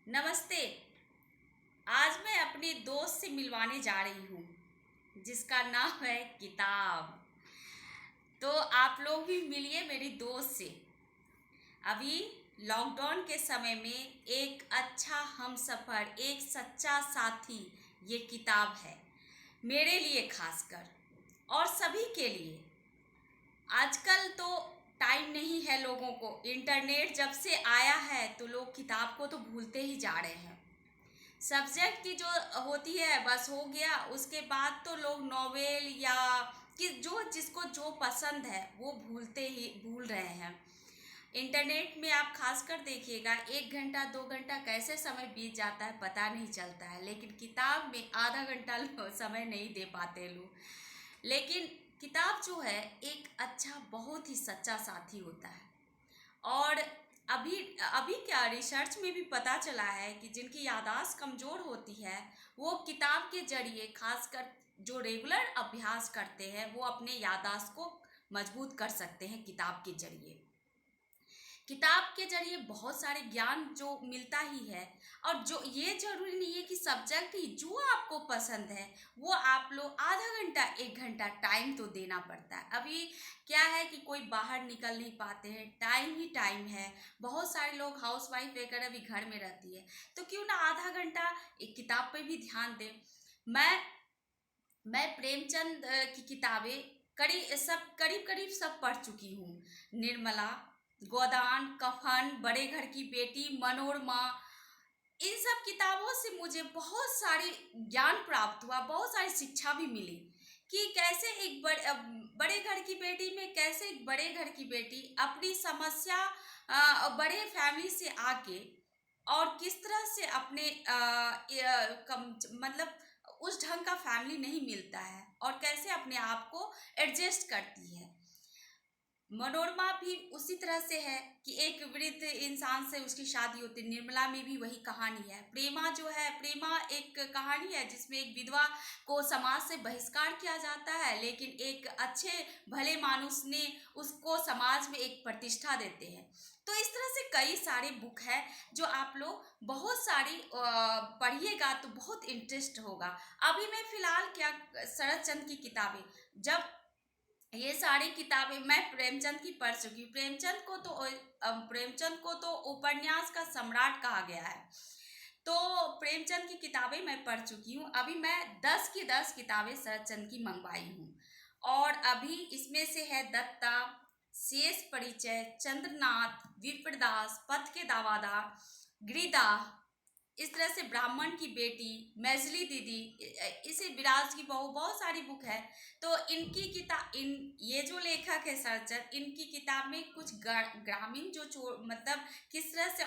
नमस्ते। आज मैं अपनी दोस्त से मिलवाने जा रही हूँ जिसका नाम है किताब। तो आप लोग भी मिलिए मेरी दोस्त से। अभी लॉकडाउन के समय में एक अच्छा हमसफ़र, एक सच्चा साथी ये किताब है, मेरे लिए खासकर और सभी के लिए। आजकल तो टाइम नहीं है लोगों को। इंटरनेट जब से आया है तो लोग किताब को तो भूलते ही जा रहे हैं। सब्जेक्ट की जो होती है बस हो गया, उसके बाद तो लोग नॉवेल या कि जो जिसको जो पसंद है वो भूल रहे हैं। इंटरनेट में आप खासकर देखिएगा, 1 घंटा 2 घंटा कैसे समय बीत जाता है पता नहीं चलता है, लेकिन किताब में आधा घंटा समय नहीं दे पाते लोग। लेकिन किताब जो है एक अच्छा, बहुत ही सच्चा साथी होता है। और अभी अभी क्या रिसर्च में भी पता चला है कि जिनकी याददाश्त कमज़ोर होती है वो किताब के जरिए, खासकर जो रेगुलर अभ्यास करते हैं, वो अपने याददाश्त को मजबूत कर सकते हैं किताब के जरिए। किताब के जरिए बहुत सारे ज्ञान जो मिलता ही है। और जो ये जरूरी नहीं है कि सब्जेक्ट ही जो आपको पसंद है वो आप लोग आधा घंटा 1 घंटा टाइम तो देना पड़ता है। अभी क्या है कि कोई बाहर निकल नहीं पाते हैं, टाइम ही टाइम है। बहुत सारे लोग हाउस वाइफ वगैरह भी घर में रहती है, तो क्यों ना आधा घंटा एक किताब पे भी ध्यान दें। मैं मैं प्रेमचंद की किताबें करीब करीब सब पढ़ चुकी हूँ। निर्मला, गोदान, कफन, बड़े घर की बेटी, मनोरमा, इन सब किताबों से मुझे बहुत सारी ज्ञान प्राप्त हुआ, बहुत सारी शिक्षा भी मिली कि कैसे एक बड़े घर की बेटी में कैसे एक बड़े घर की बेटी अपनी समस्या बड़े फैमिली से आके और किस तरह से अपने मतलब उस ढंग का फैमिली नहीं मिलता है और कैसे अपने आप को एडजस्ट करती है। मनोरमा भी उसी तरह से है कि एक वृद्ध इंसान से उसकी शादी होती है। निर्मला में भी वही कहानी है। प्रेमा जो है, प्रेमा एक कहानी है जिसमें एक विधवा को समाज से बहिष्कार किया जाता है, लेकिन एक अच्छे भले मानुस ने उसको समाज में एक प्रतिष्ठा देते हैं। तो इस तरह से कई सारे बुक है जो आप लोग बहुत सारी पढ़िएगा तो बहुत इंटरेस्ट होगा। अभी मैं फिलहाल क्या, शरद चंद्र की किताबें, जब ये सारी किताबें मैं प्रेमचंद की पढ़ चुकी हूँ। प्रेमचंद को तो उपन्यास का सम्राट कहा गया है। तो प्रेमचंद की किताबें मैं पढ़ चुकी हूँ। अभी मैं 10 की 10 किताबें शरदचंद की मंगवाई हूँ। और अभी इसमें से है दत्ता, शेष परिचय, चंद्रनाथ, विप्रदास, पथ के दावादार, गिरिदा, इस तरह से ब्राह्मण की बेटी, मैथिली दीदी, इसे विराज की बहू, बहुत सारी बुक है। तो इनकी किताब, इन ये जो लेखक है सरचर, इनकी किताब में कुछ ग्रामीण जो मतलब किस तरह से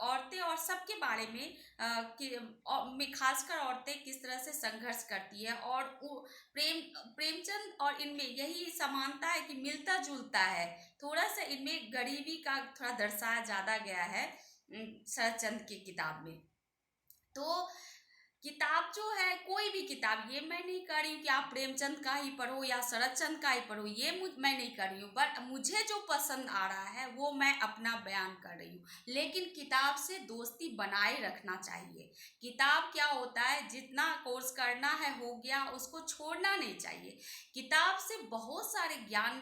औरतें और सबके बारे में में खासकर औरतें किस तरह से संघर्ष करती है। और प्रेमचंद और इनमें यही समानता है कि मिलता जुलता है। थोड़ा सा इनमें गरीबी का थोड़ा दर्शाया ज़्यादा गया है शरदचंद्र की किताब में। तो किताब जो है, कोई भी किताब, ये मैं नहीं कह रही हूँ कि आप प्रेमचंद का ही पढ़ो या शरदचंद्र का ही पढ़ो, ये मैं नहीं कर रही हूँ। बट मुझे जो पसंद आ रहा है वो मैं अपना बयान कर रही हूँ। लेकिन किताब से दोस्ती बनाए रखना चाहिए। किताब क्या होता है, जितना कोर्स करना है हो गया, उसको छोड़ना नहीं चाहिए। किताब से बहुत सारे ज्ञान,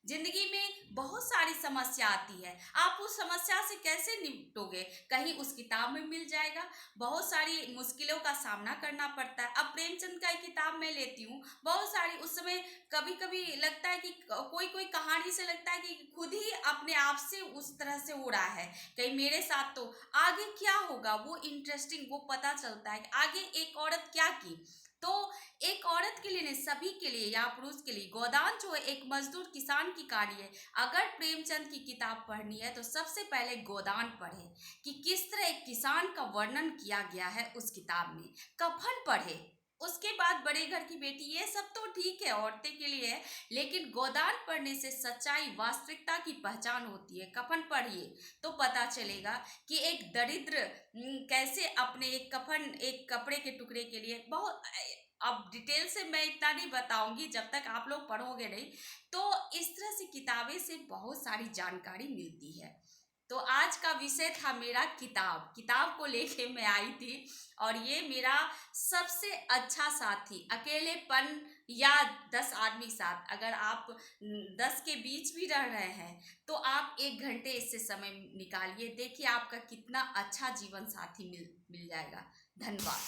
जिंदगी में बहुत सारी समस्या आती है, आप उस समस्या से कैसे निपटोगे, कहीं उस किताब में मिल जाएगा। बहुत सारी मुश्किलों का सामना करना पड़ता है। अब प्रेमचंद का एक किताब मैं लेती हूँ, बहुत सारी उस समय कभी कभी लगता है कि कोई कोई कहानी से लगता है कि खुद ही अपने आप से उस तरह से हो रहा है, कहीं मेरे साथ तो आगे क्या होगा, वो इंटरेस्टिंग, वो पता चलता है कि आगे एक औरत क्या की। तो एक औरत के लिए नहीं, सभी के लिए या पुरुष के लिए, गोदान जो है एक मजदूर किसान की कहानी है। अगर प्रेमचंद की किताब पढ़नी है तो सबसे पहले गोदान पढ़े कि किस तरह एक किसान का वर्णन किया गया है उस किताब में। कफन पढ़े, उसके बाद बड़े घर की बेटी, ये सब तो ठीक है औरतें के लिए है, लेकिन गोदान पढ़ने से सच्चाई, वास्तविकता की पहचान होती है। कफन पढ़िए तो पता चलेगा कि एक दरिद्र कैसे अपने एक कपड़े के टुकड़े के लिए बहुत, अब डिटेल से मैं इतना नहीं बताऊंगी जब तक आप लोग पढ़ोगे नहीं। तो इस तरह से किताबें से बहुत सारी जानकारी मिलती है। तो आज का विषय था मेरा किताब को लेके मैं आई थी। और ये मेरा सबसे अच्छा साथी, अकेलेपन या 10 आदमी साथ, अगर आप 10 के बीच भी रह रहे हैं तो आप 1 घंटे इससे समय निकालिए, देखिए आपका कितना अच्छा जीवन साथी मिल जाएगा। धन्यवाद।